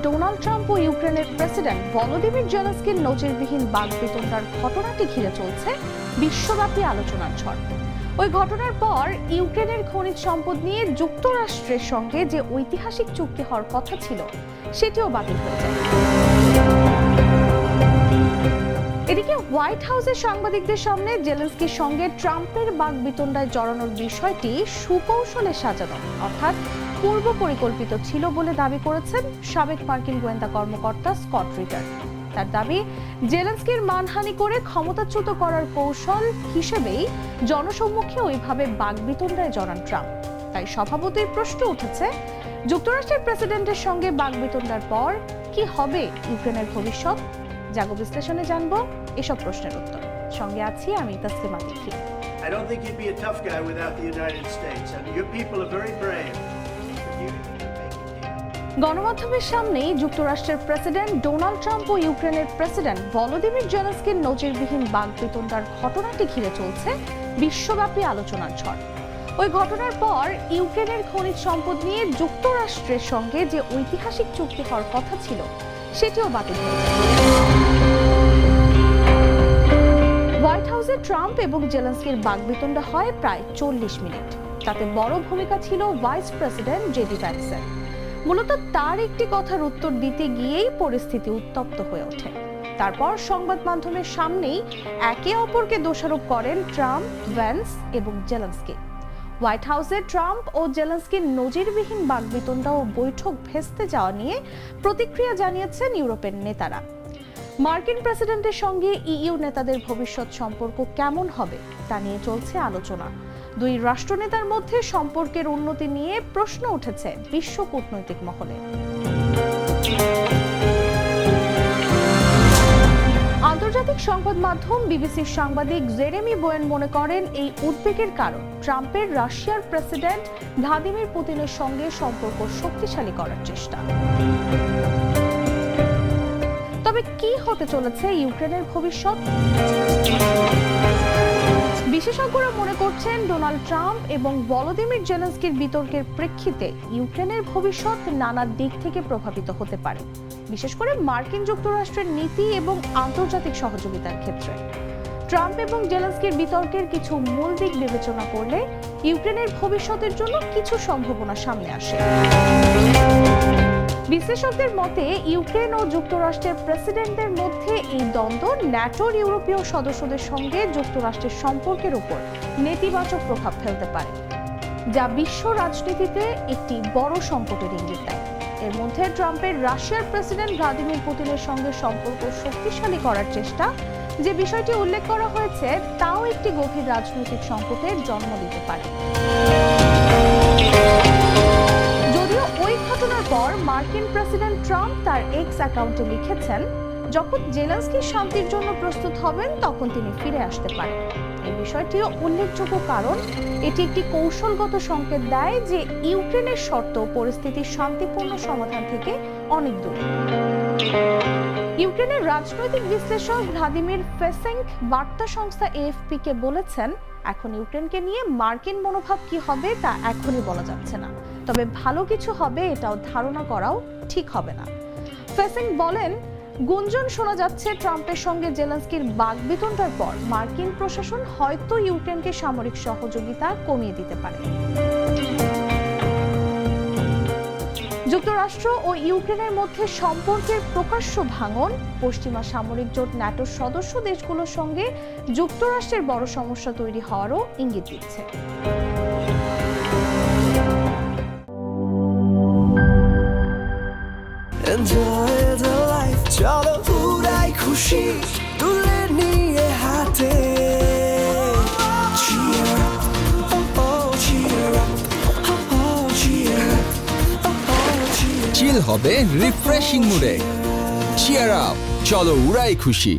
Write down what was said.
Donald Trump ও ইউক্রেনের president Volodymyr জেলেনস্কির নজিরবিহীন বাগবিতণ্ডার ঘটনাটি ঘিরে চলছে বিশ্বব্যাপী আলোচনার ঝড়। ওই ঘটনার পর ইউক্রেনের খনিজ সম্পদ নিয়ে যুক্তরাষ্ট্রের সঙ্গে যে ঐতিহাসিক চুক্তি হওয়ার কথা ছিল সেটিও বাতিল হয়ে যায়। এদিকে হোয়াইট হাউসের সাংবাদিকদের সামনে জেলেনস্কির সঙ্গে ট্রাম্পের বাগবিতণ্ডায় জড়ানোর বিষয়টি সুকৌশলে সাজানো, অর্থাৎ পূর্ব পরিকল্পিত ছিল বলে দাবি করেছেন সাবেক মার্কিন গোয়েন্দা কর্মকর্তা স্কট রিটার। তার দাবি, জেলেনস্কির মানহানি করে ক্ষমতাচ্যুত করার কৌশল হিসেবেই জনসম্মুখে ওইভাবে বাগবিতণ্ডায় জড়ান ট্রাম্প। তাই স্বভাবতই প্রশ্ন উঠেছে, যুক্তরাষ্ট্রের প্রেসিডেন্টের সঙ্গে বাগবিতণ্ডার পর কি হবে ইউক্রেনের ভবিষ্যৎ? জাগো বিশ্লেষণে জানবো এসব প্রশ্নের উত্তর। সঙ্গে আছি আমি তাসলিমা তিথি। I don't think you'd be a tough guy without the United States. I mean, your people are very brave. গণমাধ্যমের সামনেই যুক্তরাষ্ট্রের প্রেসিডেন্ট ডোনাল্ড ট্রাম্প ও ইউক্রেনের প্রেসিডেন্ট ভলোদিমির জেলেনস্কির নজিরবিহীন বাগবিতণ্ডার ঘটনাটি ঘিরে চলছে বিশ্বব্যাপী আলোচনার ঝড়। ওই ঘটনার পর ইউক্রেনের খনিজ সম্পদ নিয়ে যুক্তরাষ্ট্রের সঙ্গে যে ঐতিহাসিক চুক্তি হওয়ার কথা ছিল সেটিও বাতিল হয়েছে। হোয়াইট হাউসে ট্রাম্প এবং জেলেনস্কির বাগবিতণ্ডা হয় প্রায় 40 মিনিট। তাতে বড় ভূমিকা ছিল ভাইস প্রেসিডেন্ট জেডি ভ্যান্সের। মূলত তার একটি কথার উত্তর দিতে গিয়েই পরিস্থিতি উত্তপ্ত হয়ে ওঠে। তারপর সংবাদ মাধ্যমের সামনেই একে অপরকে দোষারোপ করেন ট্রাম্প, ভ্যান্স এবং জেলেনস্কি। হোয়াইট হাউসে ট্রাম্প ও জেলেনস্কির নজিরবিহীন বাগবিতণ্ডা ও বৈঠক ভেস্তে যাওয়া নিয়ে প্রতিক্রিয়া জানিয়েছেন ইউরোপের নেতারা। মার্কিন প্রেসিডেন্টের সঙ্গে ইইউ নেতাদের ভবিষ্যৎ সম্পর্ক কেমন হবে তা নিয়ে চলছে আলোচনা। দুই রাষ্ট্রনেতার মধ্যে সম্পর্কের উন্নতি নিয়ে প্রশ্ন উঠেছে বিশ্ব কূটনৈতিক মহলে। আন্তর্জাতিক সংবাদ মাধ্যম বিবিসির সাংবাদিক জেরেমি বোয়েন মনে করেন, এই উদ্বেগের কারণ ট্রাম্পের রাশিয়ার প্রেসিডেন্ট ভ্লাদিমির পুতিনের সঙ্গে সম্পর্ক শক্তিশালী করার চেষ্টা। তবে কি হতে চলেছে ইউক্রেনের ভবিষ্যৎ? বিশেষজ্ঞরা মনে করছেন, ডোনাল্ড ট্রাম্প এবং ভলোদিমির জেলেনস্কির বিতর্কের প্রেক্ষিতে ইউক্রেনের ভবিষ্যৎ নানা দিক থেকে প্রভাবিত হতে পারে, বিশেষ করে মার্কিন যুক্তরাষ্ট্রের নীতি এবং আন্তর্জাতিক সহযোগিতার ক্ষেত্রে। ট্রাম্প এবং জেলেনস্কির বিতর্কের কিছু মূল দিক বিবেচনা করলে ইউক্রেনের ভবিষ্যতের জন্য কিছু সম্ভাবনা সামনে আসে। বিশ্লেষকদের মতে, ইউক্রেন ও যুক্তরাষ্ট্রের প্রেসিডেন্টদের মধ্যে এই দ্বন্দ্ব ন্যাটোর ইউরোপীয় সদস্যদের সঙ্গে যুক্তরাষ্ট্রের সম্পর্কের উপর নেতিবাচক প্রভাব ফেলতে পারে, যা বিশ্ব রাজনীতিতে একটি বড় সংকটের ইঙ্গিত দেয়। এর মধ্যে ট্রাম্পের রাশিয়ার প্রেসিডেন্ট ভ্লাদিমির পুতিনের সঙ্গে সম্পর্ক শক্তিশালী করার চেষ্টা, যে বিষয়টি উল্লেখ করা হয়েছে, তাও একটি গভীর রাজনৈতিক সংকটের জন্ম দিতে পারে। যদিও ওই ঘটনার পর মার্কিন প্রেসিডেন্ট ট্রাম্প তার এক্স অ্যাকাউন্টে লিখেছেন, যখন জেলেনস্কি শান্তির জন্য প্রস্তুত হবেন তখন তিনি ফিরে আসতে পারেন। এই বিষয়টিও উল্লেখযোগ্য, কারণ এটি একটি কৌশলগত সংকেত দেয় যে ইউক্রেনের শর্ত পরিস্থিতির শান্তিপূর্ণ সমাধান থেকে অনেক দূরে। ইউক্রেনের রাজনৈতিক বিশ্লেষক ভ্লাদিমির ফেসেঙ্ক বার্তা সংস্থা এএফপি কে বলেছেন, এখন ইউক্রেনকে নিয়ে মার্কিন মনোভাব কি হবে তা এখনই বলা যাচ্ছে না, তবে ভালো কিছু হবে এটাও ধারণা করাও ঠিক হবে না। ফেসেঙ্ক বলেন, গুঞ্জন শোনা যাচ্ছে ট্রাম্পের সঙ্গে জেলেনস্কির বাগবিতণ্ডার পর মার্কিন প্রশাসন হয়তো ইউক্রেনকে সামরিক সহযোগিতা কমিয়ে দিতে পারে। যুক্তরাষ্ট্র ও ইউক্রেনের মধ্যে সম্পর্কের প্রকাশ্য ভাঙন পশ্চিমা সামরিক জোট ন্যাটোর সদস্য দেশগুলোর সঙ্গে যুক্তরাষ্ট্রের বড় সমস্যা তৈরি হওয়ারও ইঙ্গিত দিচ্ছে। চলো উড়াই খুশি তুলে নিয়ে হাতে, চিল হবে রিফ্রেশিং মুডে। চিয়ার আপ, চলো উড়াই খুশি।